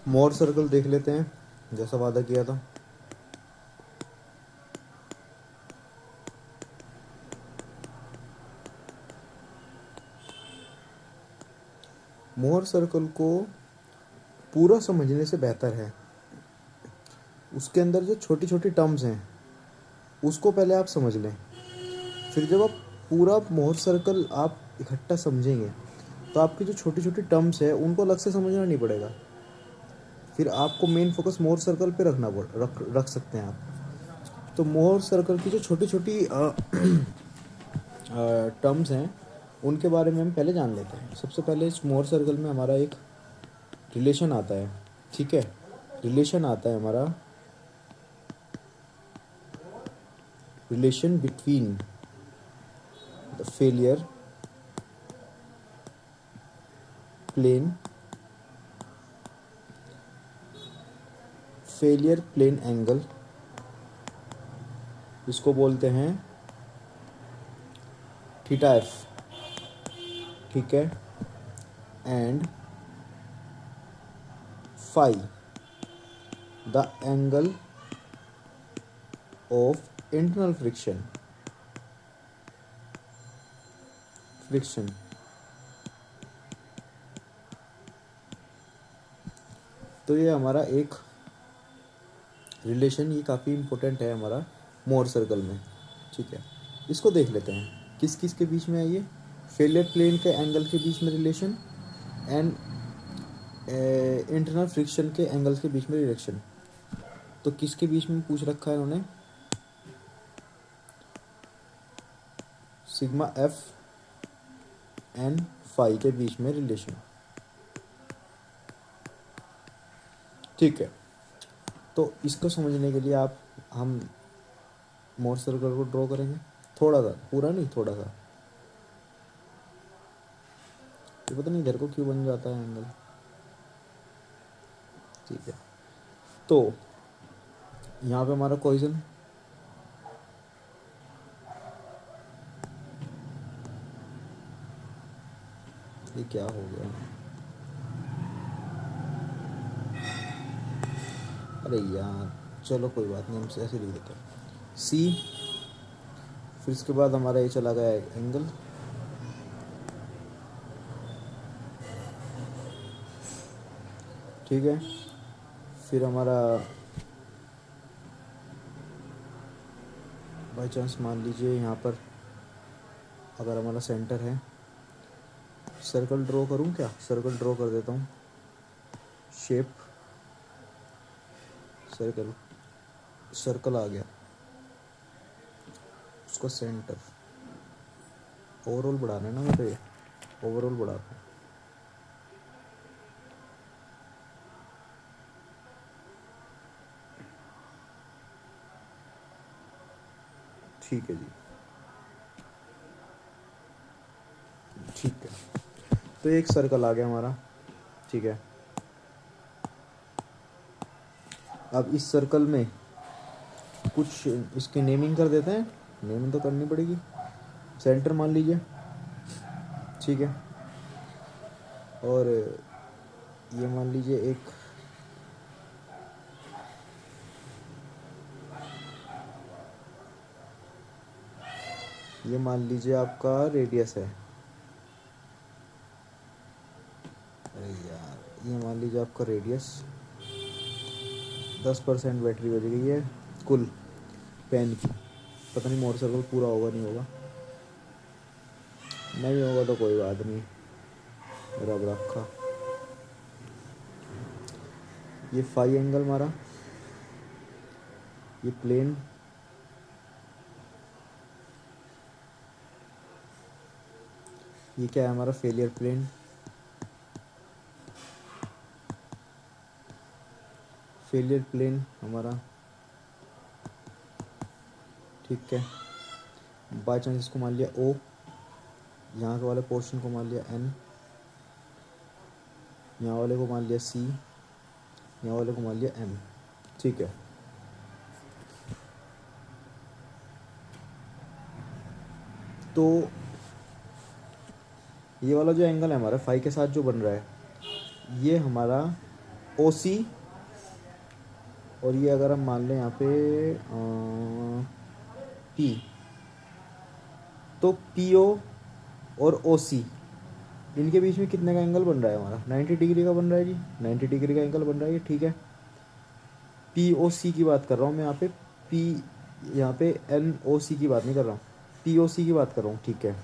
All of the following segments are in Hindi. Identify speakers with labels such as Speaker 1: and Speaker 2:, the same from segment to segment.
Speaker 1: मोर सर्कल देख लेते हैं जैसा वादा किया था। मोर सर्कल को पूरा समझने से बेहतर है उसके अंदर जो छोटी छोटी टर्म्स हैं उसको पहले आप समझ लें। फिर जब आप पूरा मोर सर्कल आप इकट्ठा समझेंगे तो आपकी जो छोटी छोटी टर्म्स है उनको अलग से समझना नहीं पड़ेगा। फिर आपको मेन फोकस मोर सर्कल पे रख सकते हैं आप। तो मोर सर्कल की जो छोटी छोटी टर्म्स हैं उनके बारे में हम पहले जान लेते हैं। सबसे पहले इस मोर सर्कल में हमारा एक रिलेशन आता है। ठीक है, रिलेशन आता है हमारा, relation between the failure plane angle, इसको बोलते हैं थीटा एफ। ठीक है, and phi the angle of internal friction. तो ये हमारा एक रिलेशन, ये काफ़ी इम्पोर्टेंट है हमारा मोर सर्कल में। ठीक है, इसको देख लेते हैं किस किस के बीच में है ये। फेलियर प्लेन के एंगल के बीच में रिलेशन एंड इंटरनल फ्रिक्शन के एंगल्स के बीच में रिलेशन। तो किसके बीच में पूछ रखा है उन्होंने, सिग्मा एफ एंड फाई के बीच में रिलेशन। ठीक है, तो इसको समझने के लिए हम मोर सर्कल को ड्रॉ करेंगे। थोड़ा सा, पूरा नहीं, थोड़ा सा। ये पता नहीं इधर को क्यों बन जाता है एंगल। ठीक है, तो यहाँ पे हमारा क्वेश्चन, ये क्या हो गया, अरे यार चलो कोई बात नहीं, हम ऐसे लिख देते हैं सी। फिर इसके बाद हमारा ये चला गया एंगल, ठीक है। फिर हमारा बाई चांस मान लीजिए यहाँ पर अगर हमारा सेंटर है, सर्कल ड्रॉ करूँ क्या, सर्कल ड्रॉ कर देता हूँ। शेप सर्कल, सर्कल आ गया, उसका सेंटर। ओवरऑल बढ़ाना है ना मुझे, ये ओवरऑल बढ़ा दूँ। ठीक है जी, ठीक है। तो एक सर्कल आ गया हमारा। ठीक है, अब इस सर्कल में कुछ इसकी नेमिंग कर देते हैं। नेमिंग तो करनी पड़ेगी। सेंटर मान लीजिए, ठीक है। और ये मान लीजिए ये मान लीजिए आपका रेडियस है। अरे यार, ये मान लीजिए आपका रेडियस। 10% बैटरी बच गई है कुल पेन की। पता नहीं मोटर सर्कल पूरा होगा नहीं होगा, नहीं होगा तो कोई बात नहीं, रब रखा। ये फाई एंगल मारा, ये प्लेन, ये क्या है हमारा फेलियर प्लेन। फेलियर प्लेन हमारा, ठीक है। बाई चांस इसको मान लिया ओ, यहाँ के वाले पोर्शन को मान लिया एन, यहाँ वाले को मान लिया सी, यहाँ वाले को मान लिया एम। ठीक है, तो ये वाला जो एंगल है हमारा फाई के साथ जो बन रहा है, ये हमारा ओ सी, और ये अगर हम मान लें यहाँ पे पी, तो पी ओ और ओ सी, इनके बीच में कितने का एंगल बन रहा है हमारा? 90 डिग्री का बन रहा है जी, 90 डिग्री का एंगल बन रहा है ये, ठीक है। पी ओ सी की बात कर रहा हूँ मैं यहाँ पे, पी, यहाँ पे एन ओ सी की बात नहीं कर रहा हूँ, पी ओ सी की बात कर रहा हूँ, ठीक है।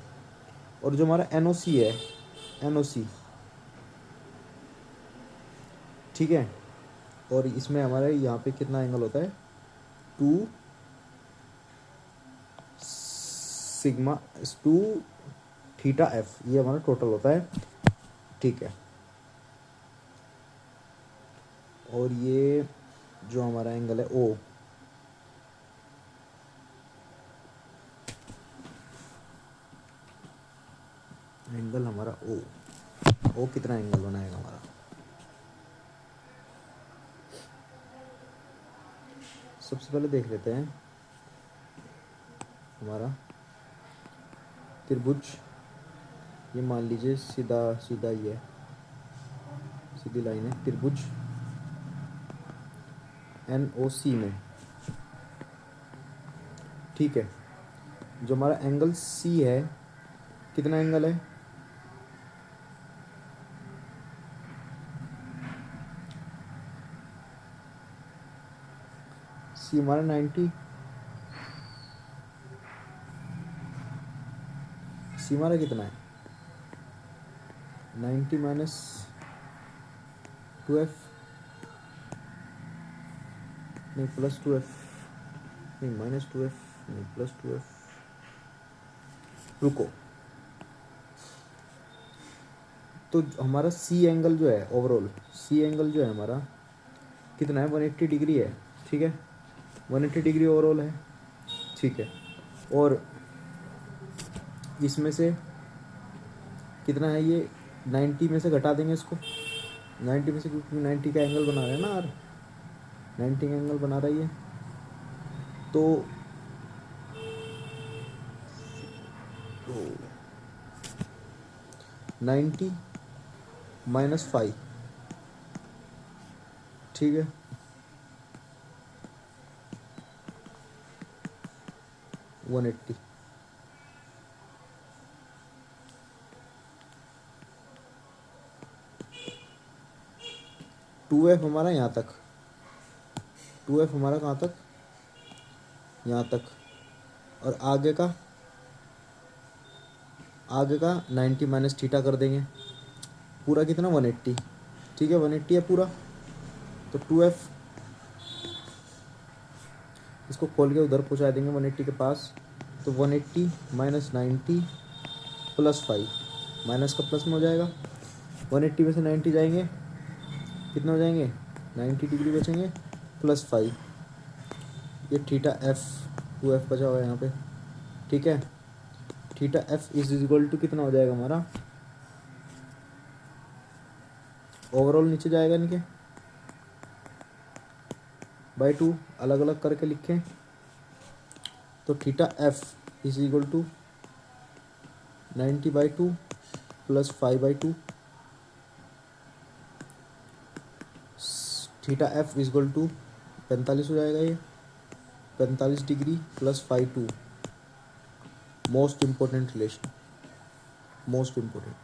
Speaker 1: और जो हमारा एन ओ सी है, एन ओ सी, ठीक है, और इसमें हमारे यहाँ पे कितना एंगल होता है? 2 सिग्मा, 2 थीटा एफ, ये हमारा टोटल होता है, ठीक है। और ये जो हमारा एंगल है ओ, एंगल हमारा ओ कितना एंगल बनाएगा हमारा? सबसे पहले देख लेते हैं हमारा त्रिभुज, ये मान लीजिए सीधा सीधा ही है, सीधी लाइन है, त्रिभुज एन ओ सी में, ठीक है। जो हमारा एंगल सी है, कितना एंगल है? सी हमारा 90, सी हमारा कितना है? 90 माइनस 2f, नहीं प्लस 2f, नहीं माइनस 2f, नहीं प्लस 2f, रुको। तो हमारा सी एंगल जो है, ओवरऑल सी एंगल जो है हमारा कितना है? 180 डिग्री है, ठीक है, 180 डिग्री ओवरऑल है, ठीक है। और इसमें से कितना है ये? 90 में से घटा देंगे इसको, 90 में से, क्योंकि 90 का एंगल बना रहा है ना यार, 90 का एंगल बना रही है, तो 90 माइनस 5, ठीक है, 180, 2f हमारा यहाँ तक, 2f हमारा कहाँ तक? यहाँ तक। और आगे का 90 माइनस थीटा कर देंगे, पूरा कितना? 180, ठीक है, 180 है पूरा। तो 2f, इसको खोल के उधर पहुँचा देंगे 180 के पास, तो 180 माइनस 90 प्लस 5, माइनस का प्लस में हो जाएगा, 180 में से 90 जाएंगे, कितने हो जाएंगे? 90 डिग्री बचेंगे, प्लस 5, ये थीटा एफ, 2f बचा हुआ है यहाँ पे, ठीक है। Theta f is equal to कितना हो जाएगा हमारा? ओवरऑल नीचे जाएगा इनके, बाई 2, अलग अलग करके लिखें, तो theta f is equal to 90/2 plus 5/2, theta f is equal to 45 हो जाएगा ये, 45 degree plus 5/2, most important relation, most important.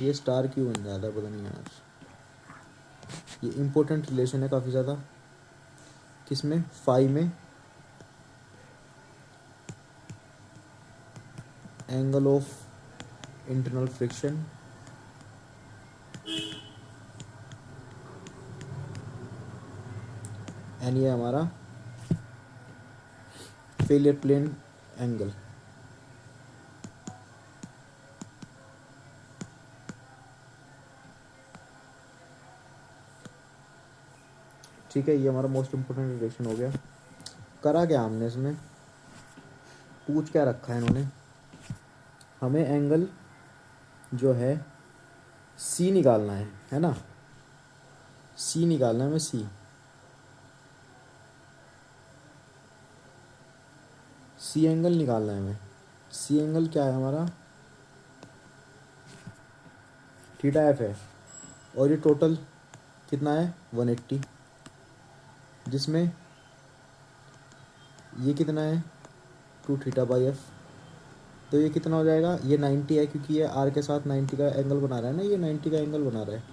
Speaker 1: ये स्टार क्यों बन जाता है पता नहीं यार, ये इम्पोर्टेंट रिलेशन है काफ़ी ज़्यादा, किसमें? 5 में, angle of internal friction and ये हमारा फेलियर प्लेन एंगल, ठीक है। ये हमारा मोस्ट इम्पोर्टेंट रिलेशन हो गया। करा क्या हमने इसमें? पूछ क्या रखा है इन्होंने? हमें एंगल जो है सी निकालना है ना, सी निकालना है हमें, सी एंगल निकालना है हमें। सी एंगल क्या है हमारा? थीटा एफ है, और ये टोटल कितना है 180, जिसमें ये कितना है 2 थीटा बाई एफ। तो ये कितना हो जाएगा, ये 90 है क्योंकि ये आर के साथ 90 का एंगल बना रहा है ना, ये 90 का एंगल बना रहा है।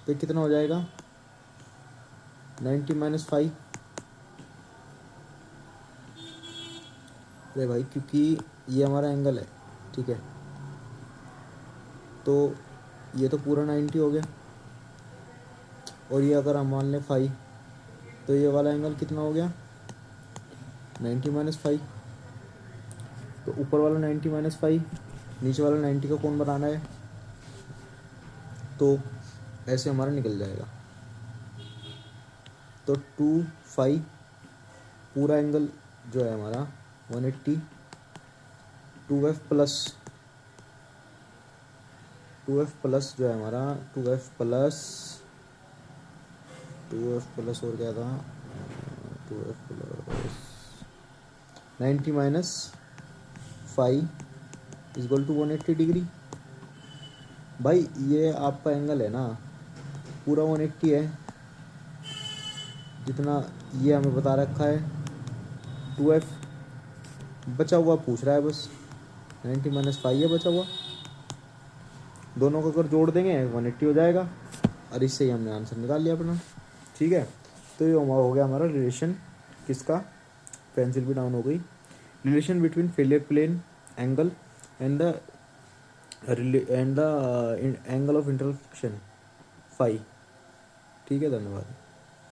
Speaker 1: तो कितना हो जाएगा 90 माइनस 5। अरे भाई क्योंकि ये हमारा एंगल है, ठीक है, तो ये तो पूरा 90 हो गया, और ये अगर हम मान लें 5, तो ये वाला एंगल कितना हो गया 90 माइनस 5। तो ऊपर वाला 90 माइनस 5, नीचे वाला 90 का कोण बनाना है, तो ऐसे हमारा निकल जाएगा। तो 2 5 पूरा एंगल जो है हमारा 180, 2f प्लस जो है हमारा 2f प्लस और क्या था 2f plus 90 minus 5 equal to 180 degree. भाई ये आपका एंगल है ना पूरा 180 है, जितना ये हमें बता रखा है 2f, बचा हुआ पूछ रहा है बस 90 माइनस 5 है बचा हुआ, दोनों को अगर जोड़ देंगे 180 हो जाएगा, और इससे ही हमने आंसर निकाल लिया अपना। ठीक है, तो ये हो गया हमारा रिलेशन किसका, पेंसिल भी डाउन हो गई, relation between failure plane angle and the angle of intersection phi. ठीक है, धन्यवाद।